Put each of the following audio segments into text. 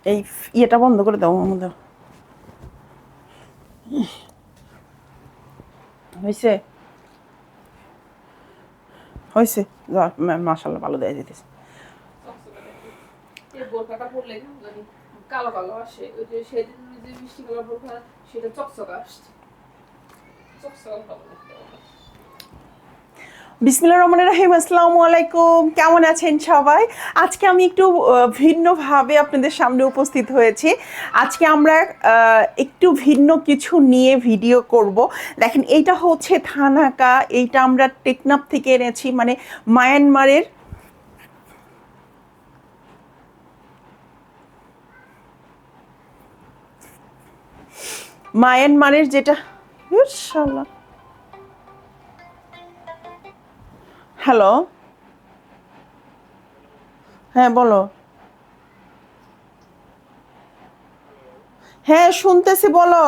এই ইয়েটা বন্ধ করে দাও আমাদের। হয়েছে হয়েছে, মাশাল্লাহ ভালো দেয়া যেতেছে। বোরকাটা পরলে জানি কালো কালো আসে, ওই যে সেদিন যে মিষ্টি কালার বোরকা সেটা চকচকা আসছে, চকচকা ভালো লাগতে। বিসমিল্লাহির রহমানির রহিম, আসসালামু আলাইকুম। কেমন আছেন সবাই? আজকে আমি একটু ভিন্নভাবে আপনাদের সামনে উপস্থিত হয়েছি। আজকে আমরা একটু ভিন্ন কিছু নিয়ে ভিডিও করব। দেখেন, এইটা হচ্ছে থানাকা, এইটা আমরা টেকনাফ থেকে এনেছি, মানে মায়ানমারের। মায়ানমারের যেটা, ইনশাআল্লাহ। হ্যালো, হ্যাঁ বলো। হ্যাঁ শুনতেছি, বলো।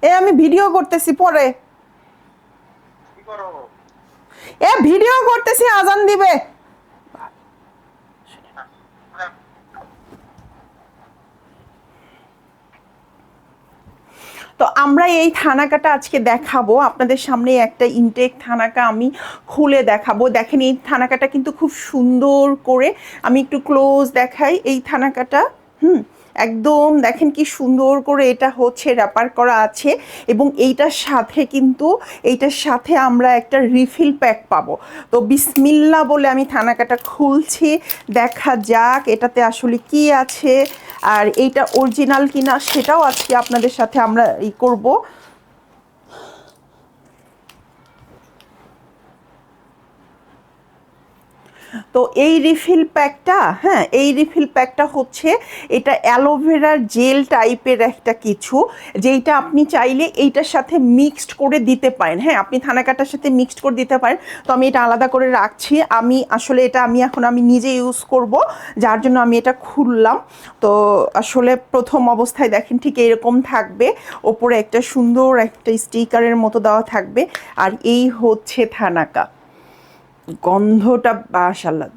এ আমি ভিডিও করতেছি, পরে ভিডিও করতেছি, আজান দিবে। তো আমরা এই থানাকাটা আজকে দেখাবো আপনাদের সামনে, একটা ইনটেক থানাকা আমি খুলে দেখাবো। দেখেন, এই থানাকাটা কিন্তু খুব সুন্দর করে, আমি একটু ক্লোজ দেখাই এই থানাকাটা। একদম দেখেন কি সুন্দর করে এটা হচ্ছে র্যাপার করা আছে, এবং এইটার সাথে আমরা একটা রিফিল প্যাক পাবো। তো বিসমিল্লা বলে আমি থানাকাটা খুলছি, দেখা যাক এটাতে আসলে কি আছে, আর এইটা অরিজিনাল কিনা সেটাও আজকে আপনাদের সাথে আমরা করব। তো এই রিফিল প্যাকটা, হ্যাঁ এই রিফিল প্যাকটা হচ্ছে, এটা অ্যালোভেরার জেল টাইপের একটা কিছু, যেইটা আপনি চাইলে এইটার সাথে মিক্সড করে দিতে পারেন। হ্যাঁ, আপনি থানাকাটার সাথে মিক্সড করে দিতে পারেন। তো আমি এটা আলাদা করে রাখছি। আমি আসলে এটা আমি নিজে ইউজ করব, যার জন্য আমি এটা খুললাম। তো আসলে প্রথম অবস্থায় দেখেন ঠিক এরকম থাকবে, ওপরে একটা সুন্দর একটা স্টিকারের মতো দেওয়া থাকবে, আর এই হচ্ছে থানাকা। গন্ধটা মাশাআল্লাহ।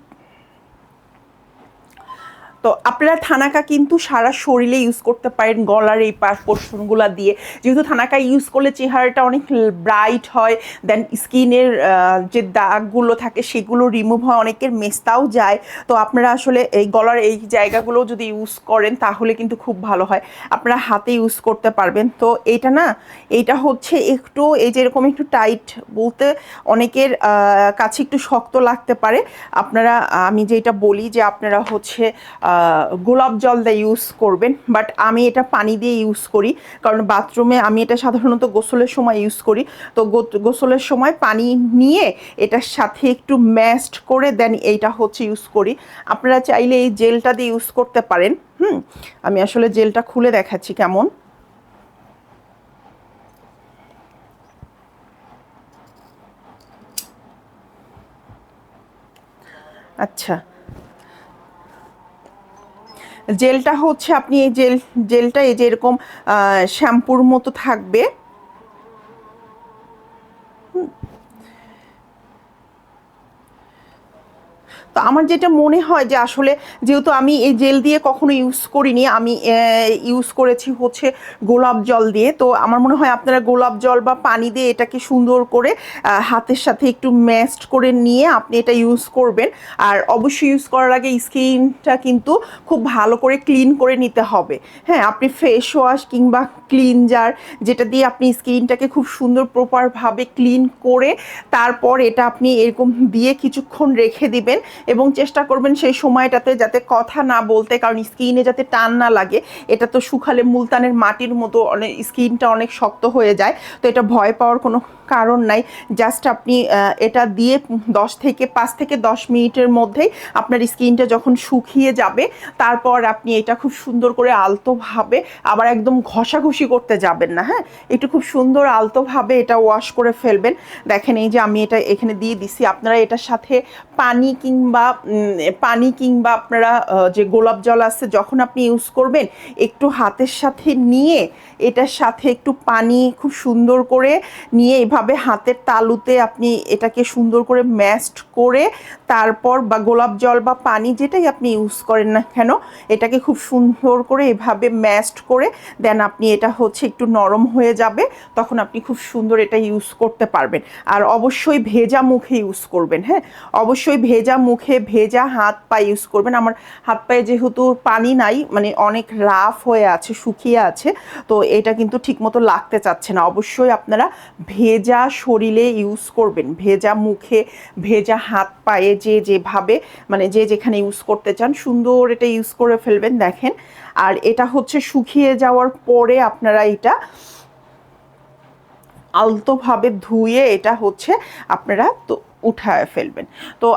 তো আপনারা থানাকা কিন্তু সারা শরীরে ইউজ করতে পারেন, গলার এই পোর্শনগুলো দিয়ে, যেহেতু থানাকা ইউজ করলে চেহারাটা অনেক ব্রাইট হয়, দেন স্কিনের যে দাগগুলো থাকে সেগুলো রিমুভ হয়, অনেকের মেস্তাও যায়। তো আপনারা আসলে এই গলার এই জায়গাগুলো যদি ইউজ করেন তাহলে কিন্তু খুব ভালো হয়। আপনারা হাতে ইউজ করতে পারবেন। তো এইটা হচ্ছে একটু এই যে এরকম একটু টাইট, বলতে অনেকের কাছে একটু শক্ত লাগতে পারে। আপনারা, আমি যেটা বলি যে আপনারা হচ্ছে গোলাপ জল দিয়ে ইউজ করবেন, বাট আমি এটা পানি দিয়ে ইউজ করি, কারণ বাথরুমে আমি এটা সাধারণত গোসলের সময় ইউজ করি। তো গোসলের সময় পানি নিয়ে এটার সাথে একটু ম্যাশড করে দেন এইটা হচ্ছে ইউজ করি। আপনারা চাইলে এই জেলটা দিয়ে ইউজ করতে পারেন। আমি আসলে জেলটা খুলে দেখাচ্ছি কেমন। আচ্ছা, জেলটা হচ্ছে, আপনি এই জেলটা এই যে এরকম শ্যাম্পুর মতো থাকবে। তো আমার যেটা মনে হয় যে আসলে, যেহেতু আমি এই জেল দিয়ে কখনো ইউজ করিনি, আমি ইউজ করেছি হচ্ছে গোলাপ জল দিয়ে। তো আমার মনে হয় আপনারা গোলাপ জল বা পানি দিয়ে এটাকে সুন্দর করে হাতের সাথে একটু ম্যাশড করে নিয়ে আপনি এটা ইউজ করবেন। আর অবশ্যই ইউজ করার আগে স্কিনটা কিন্তু খুব ভালো করে ক্লিন করে নিতে হবে। হ্যাঁ, আপনি ফেস ওয়াশ কিংবা ক্লিনজার, যেটা দিয়ে আপনি স্কিনটাকে খুব সুন্দর প্রপারভাবে ক্লিন করে তারপর এটা আপনি এরকম দিয়ে কিছুক্ষণ রেখে দিবেন, এবং চেষ্টা করবেন সেই সময়টাতে যাতে কথা না বলতে, কারণ স্কিনে যাতে টান না লাগে। এটা তো শুকালে মুলতানের মাটির মতো, অনেক স্কিনটা অনেক শক্ত হয়ে যায়। তো এটা ভয় পাওয়ার কোনো কারণ নাই। জাস্ট আপনি এটা দিয়ে 5 থেকে 10 মিনিটের মধ্যেই আপনার স্কিনটা যখন শুকিয়ে যাবে, তারপর আপনি এটা খুব সুন্দর করে আলতোভাবে, আবার একদম ঘষাঘষি করতে যাবেন না, হ্যাঁ, একটু খুব সুন্দর আলতোভাবে এটা ওয়াশ করে ফেলবেন। দেখেন এই যে আমি এটা এখানে দিয়ে দিছি। আপনারা এটার সাথে পানি কিংবা আপনারা যে গোলাপ জল আছে, যখন আপনি ইউজ করবেন একটু হাতের সাথে নিয়ে এটার সাথে একটু পানি খুব সুন্দর করে নিয়ে এভাবে হাতের তালুতে আপনি এটাকে সুন্দর করে ম্যাশড করে তারপর, বা গোলাপ জল বা পানি যেটাই আপনি ইউজ করেন না কেন, এটাকে খুব সুন্দর করে এভাবে ম্যাশড করে দেন আপনি এটা হচ্ছে একটু নরম হয়ে যাবে, তখন আপনি খুব সুন্দর এটা ইউজ করতে পারবেন। আর অবশ্যই ভেজা মুখে ইউজ করবেন, হ্যাঁ, অবশ্যই ভেজা মুখে, ভেজা হাত পা ইউজ করবেন। আমার হাত পায়ে যেহেতু পানি নাই, মানে অনেক রাফ হয়ে আছে, শুকিয়ে আছে, তো এটা কিন্তু ঠিকমতো লাগতে চাচ্ছে না। অবশ্যই আপনারা ভেজা শরীরে ইউজ করবেন, ভেজা মুখে, ভেজা হাত পায়ে, যেভাবে মানে যে যেখানে ইউজ করতে চান সুন্দর এটা ইউজ করে ফেলবেন। দেখেন, আর এটা হচ্ছে শুকিয়ে যাওয়ার পরে আপনারা এটা আলতোভাবে ধুয়ে এটা হচ্ছে আপনারা তো উঠায় ফেলবেন। তো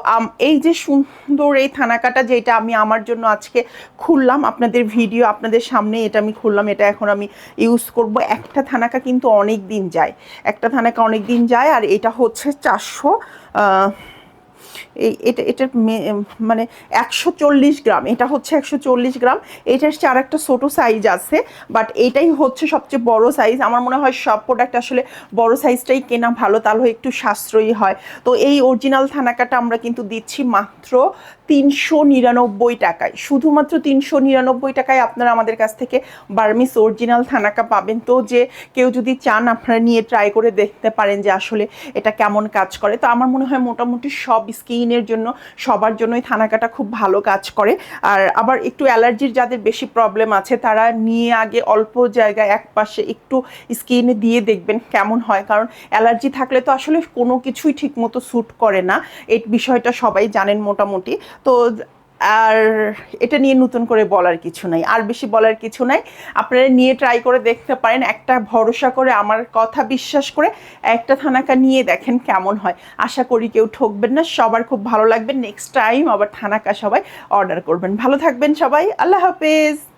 এই যে সুন্দর এই থানাকাটা যেটা আমি আমার জন্য আজকে খুললাম, আপনাদের ভিডিও আপনাদের সামনে এটা আমি খুললাম, এটা এখন আমি ইউজ করব। একটা থানাকা কিন্তু অনেক দিন যায়, একটা থানাকা অনেক দিন যায়। আর এটা হচ্ছে 400 এটার মানে 140 গ্রাম, এটা হচ্ছে 140 গ্রাম। এটার চেয়ে আর একটা ছোটো সাইজ আছে, বাট এটাই হচ্ছে সবচেয়ে বড় সাইজ। আমার মনে হয় সব প্রোডাক্ট আসলে বড় সাইজটাই কেনা ভালো, তাহলে একটু সাশ্রয়ী হয়। তো এই অরিজিনাল থানাকাটা আমরা কিন্তু দিচ্ছি মাত্র 399 টাকায়, শুধুমাত্র 399 টাকায় আপনারা আমাদের কাছ থেকে বার্মিস অরিজিনাল থানাকা পাবেন। তো যে কেউ যদি চান আপনারা নিয়ে ট্রাই করে দেখতে পারেন যে আসলে এটা কেমন কাজ করে। তো আমার মনে হয় মোটামুটি সব স্কিনের জন্য, সবার জন্যই থানাকাটা খুব ভালো কাজ করে। আর আবার একটু অ্যালার্জির যাদের বেশি প্রবলেম আছে, তারা নিয়ে আগে অল্প জায়গায় এক পাশে একটু স্কিনে দিয়ে দেখবেন কেমন হয়, কারণ অ্যালার্জি থাকলে তো আসলে কোনো কিছুই ঠিকমতো স্যুট করে না, এই বিষয়টা সবাই জানেন মোটামুটি। তো আর এটা নিয়ে নতুন করে বলার কিছু নাই, আর বেশি বলার কিছু নাই। আপনারা নিয়ে ট্রাই করে দেখতে পারেন, একটা ভরসা করে আমার কথা বিশ্বাস করে একটা থানাকা নিয়ে দেখেন কেমন হয়। আশা করি কেউ ঠকবেন না, সবার খুব ভালো লাগবে। নেক্সট টাইম আবার থানাকা সবাই অর্ডার করবেন। ভালো থাকবেন সবাই, আল্লাহ হাফেজ।